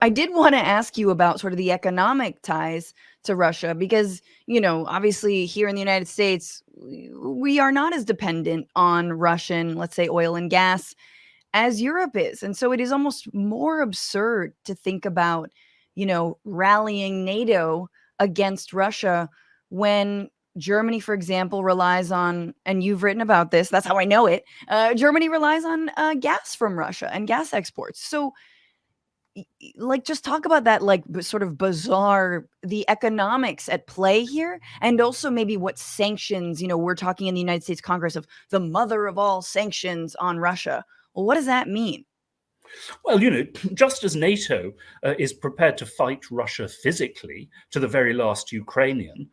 I did want to ask you about sort of the economic ties to Russia because, obviously here in the United States, we are not as dependent on Russian, let's say, oil and gas as Europe is. And so it is almost more absurd to think about, rallying NATO against Russia when Germany, for example, relies on, and you've written about this, that's how I know it. Germany relies on gas from Russia and gas exports. So, like, just talk about that, like, sort of bizarre, the economics at play here, and also maybe what sanctions, we're talking in the United States Congress of the mother of all sanctions on Russia. Well, what does that mean? Well, just as NATO is prepared to fight Russia physically to the very last Ukrainian,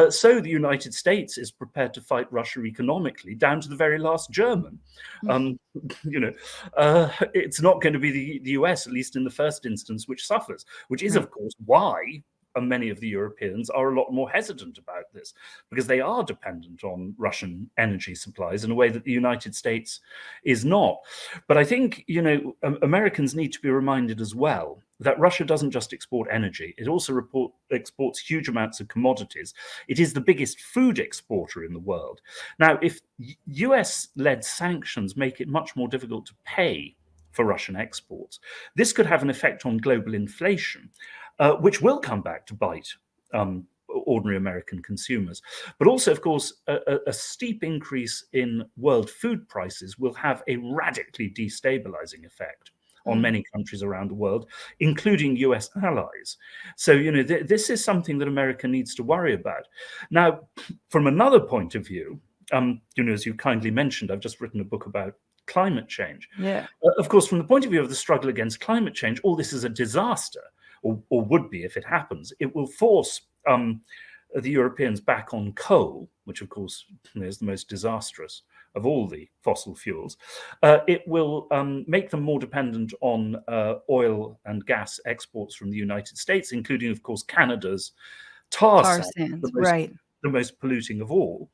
so the United States is prepared to fight Russia economically down to the very last German. Um, it's not going to be the US, at least in the first instance, which suffers, which is, Right. of course, why many of the Europeans are a lot more hesitant about this, because they are dependent on Russian energy supplies in a way that the United States is not. But I think, Americans need to be reminded as well that Russia doesn't just export energy, it also exports huge amounts of commodities. It is the biggest food exporter in the world. Now, if US-led sanctions make it much more difficult to pay for Russian exports, this could have an effect on global inflation, which will come back to bite ordinary American consumers. But also, of course, a steep increase in world food prices will have a radically destabilizing effect on many countries around the world, including US allies. So, this is something that America needs to worry about. Now, from another point of view, as you kindly mentioned, I've just written a book about climate change. Yeah. Of course, from the point of view of the struggle against climate change, all this is a disaster, or would be if it happens. It will force the Europeans back on coal, which of course is the most disastrous of all the fossil fuels. It will make them more dependent on oil and gas exports from the United States, including, of course, Canada's tar Tar sands, sands, right. the most polluting of all.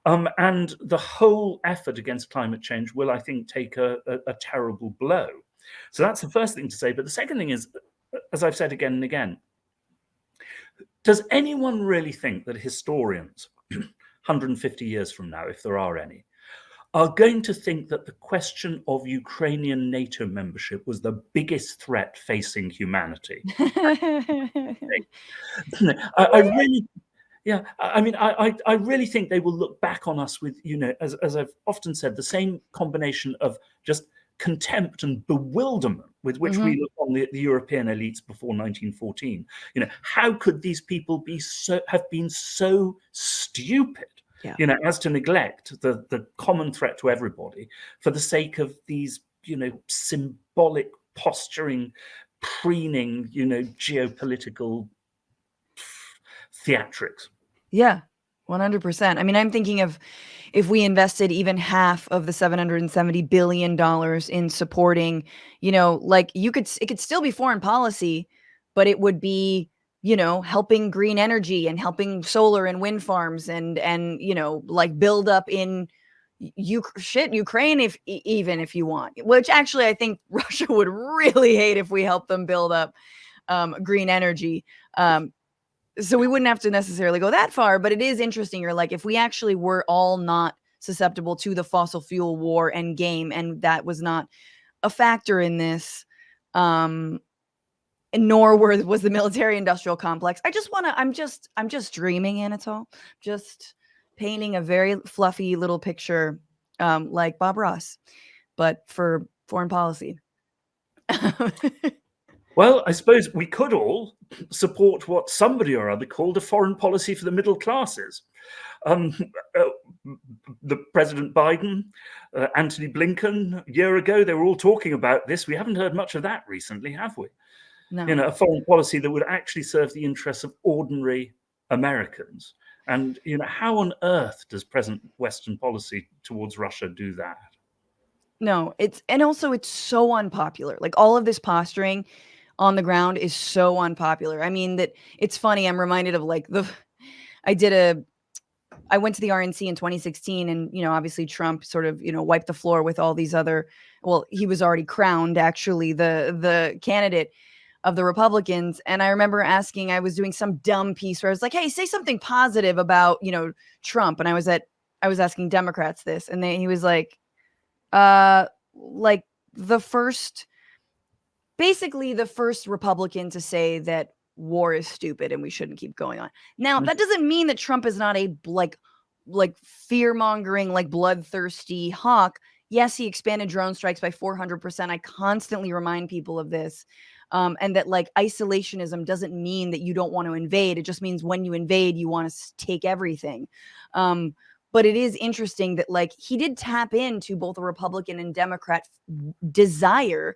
And the whole effort against climate change will, I think, take a terrible blow. So that's the first thing to say. But the second thing is, as I've said again and again, does anyone really think that historians, 150 years from now, if there are any, are going to think that the question of Ukrainian NATO membership was the biggest threat facing humanity? I really, yeah, I mean, I really think they will look back on us with, as I've often said, the same combination of just contempt and bewilderment with which we look on the European elites before 1914. How could these people have been so stupid, Yeah. as to neglect the common threat to everybody for the sake of these, symbolic posturing, preening, geopolitical theatrics. Yeah, 100%. I mean, I'm thinking of if we invested even half of the $770 billion in supporting, like it could still be foreign policy, but it would be, helping green energy and helping solar and wind farms and, like build up in Ukraine, even if you want, which actually I think Russia would really hate if we help them build up green energy. So we wouldn't have to necessarily go that far, but it is interesting. You're like, if we actually were all not susceptible to the fossil fuel war end game, and that was not a factor in this, and nor was the military industrial complex. I'm just dreaming, Anatol, just painting a very fluffy little picture, like Bob Ross, but for foreign policy. Well, I suppose we could all support what somebody or other called a foreign policy for the middle classes. Uh, the President Biden, Antony Blinken, a year ago, they were all talking about this. We haven't heard much of that recently, have we? No. A foreign policy that would actually serve the interests of ordinary Americans. And, how on earth does present Western policy towards Russia do that? No, it's so unpopular. Like, all of this posturing on the ground is so unpopular. I mean, that it's funny. I'm reminded of like I went to the RNC in 2016 and, obviously Trump sort of, wiped the floor with all these other, well, he was already crowned actually the candidate. of the Republicans. And I remember asking, I was doing some dumb piece where I was like, hey, say something positive about, Trump. And I was asking Democrats this, and he was like the first, basically the first Republican to say that war is stupid and we shouldn't keep going on. Now, that doesn't mean that Trump is not a like fear-mongering, like bloodthirsty hawk. Yes, he expanded drone strikes by 400%. I constantly remind people of this. And that like isolationism doesn't mean that you don't want to invade. It just means when you invade, you want to take everything. But it is interesting that like he did tap into both a Republican and Democrat desire,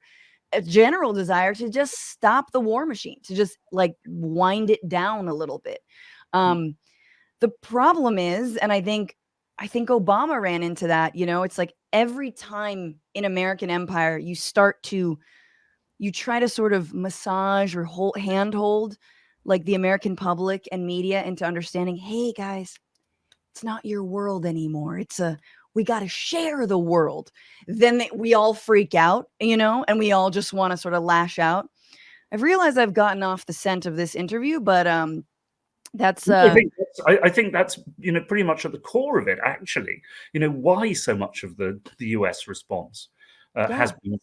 a general desire to just stop the war machine, to just like wind it down a little bit. The problem is, and I think Obama ran into that, it's like every time in American empire you try to sort of massage or handhold like the American public and media into understanding, hey guys, it's not your world anymore. We got to share the world. Then we all freak out, and we all just want to sort of lash out. I've realized I've gotten off the scent of this interview, but that's I think that's pretty much at the core of it, actually. Why so much of the US response has been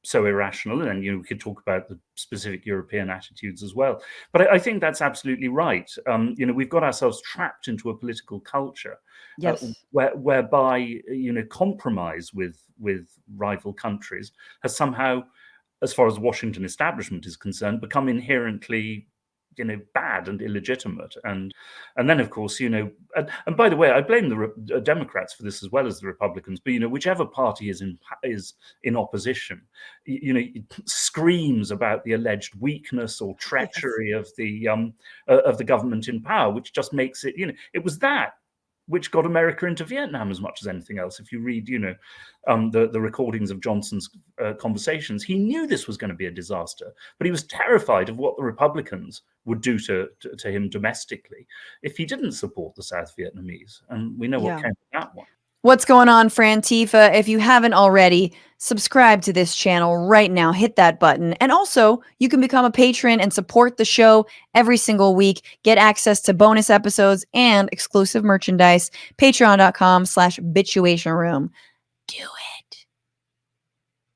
so irrational, and then we could talk about the specific European attitudes as well. But I think that's absolutely right. We've got ourselves trapped into a political culture, whereby compromise with rival countries has somehow, as far as the Washington establishment is concerned, become inherently bad and illegitimate. And then, of course, and by the way, I blame the Democrats for this as well as the Republicans, but whichever party is in opposition, screams about the alleged weakness or treachery of the government in power, which just makes it, it was that which got America into Vietnam as much as anything else. If you read, the recordings of Johnson's conversations, he knew this was going to be a disaster, but he was terrified of what the Republicans would do to him domestically if he didn't support the South Vietnamese. And we know what came of that one. What's going on, Frantifa? If you haven't already, subscribe to this channel right now. Hit that button. And also, you can become a patron and support the show every single week. Get access to bonus episodes and exclusive merchandise. Patreon.com/Bitchuation Room. Do it.